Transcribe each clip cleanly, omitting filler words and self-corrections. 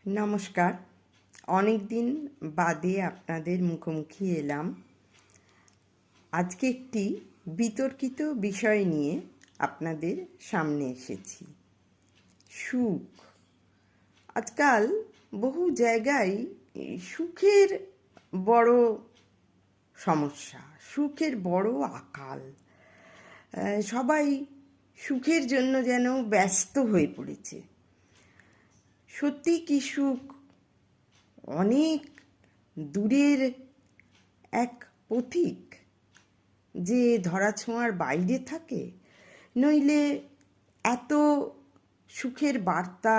নমস্কার। অনেক দিন বাদে আপনাদের মুখোমুখি এলাম। আজকে একটি বিতর্কিত বিষয় নিয়ে আপনাদের সামনে এসেছি। সুখ। আজকাল বহু জায়গায় সুখের বড় সমস্যা, সুখের বড় আকাল। সবাই সুখের জন্য যেন ব্যস্ত হয়ে পড়েছে। সত্যি কি সুখ অনেক দূরের এক পথিক যে ধরাছোঁয়ার বাইরে থাকে, নইলে এত সুখের বার্তা,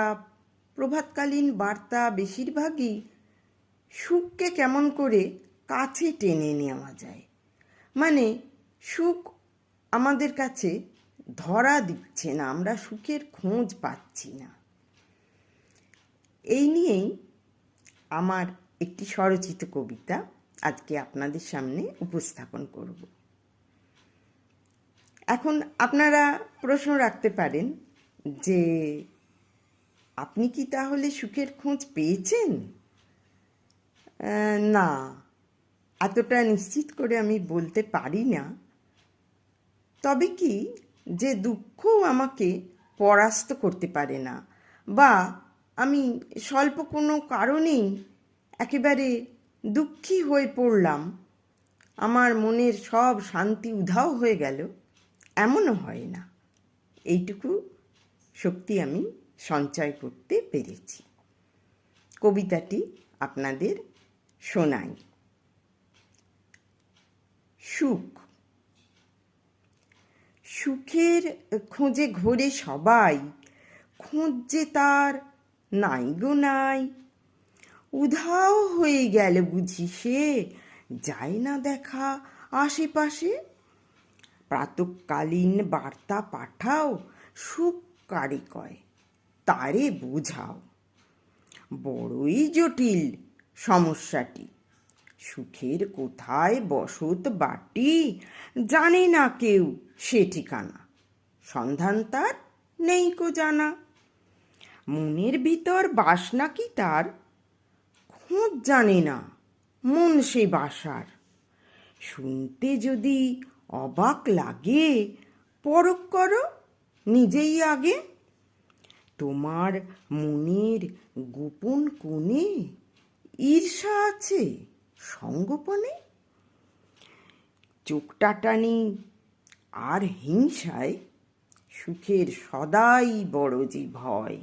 প্রভাতকালীন বার্তা বেশিরভাগই সুখকে কেমন করে কাছে টেনে নেওয়া যায়। মানে সুখ আমাদের কাছে ধরা দিচ্ছে না, আমরা সুখের খোঁজ পাচ্ছি না। এই নিয়েই আমার একটি স্বরচিত কবিতা আজকে আপনাদের সামনে উপস্থাপন করব। এখন আপনারা প্রশ্ন রাখতে পারেন যে আপনি কি তাহলে সুখের খোঁজ পেয়েছেন? না, এতটা নিশ্চিত করে আমি বলতে পারি না। তবে কি যে দুঃখ আমাকে পরাস্ত করতে পারে না, বা আমি স্বল্প কোনো কারণেই একেবারে দুঃখী হয়ে পড়লাম, আমার মনের সব শান্তি উধাও হয়ে গেল, এমনও হয় না। এইটুকু শক্তি আমি সঞ্চয় করতে পেরেছি। কবিতাটি আপনাদের শোনাই। সুখ। সুখের খোঁজে ঘোরে সবাই, খোঁজ যে তার নাই গো নাই। উধাও হয়ে গেল বুঝি সে, যায় না দেখা আশেপাশে। প্রাতঃকালীন বার্তা পাঠাও, সুখ কারে কয় তারে বোঝাও। বড়ই জটিল সমস্যাটি, সুখের কোথায় বসত বাটি, জানে না কেউ সে ঠিকানা, সন্ধান তার নেই কো জানা। মনের ভিতর বাসনা কি তার, খোঁজ জানে না মন সে বাসার। শুনতে যদি অবাক লাগে, পরখ করো নিজেই আগে। তোমার মনের গোপন কোণে ঈর্ষা আছে সঙ্গোপনে। চোখটাটানি আর হিংসায় সুখের সদাই বড় যে ভয়।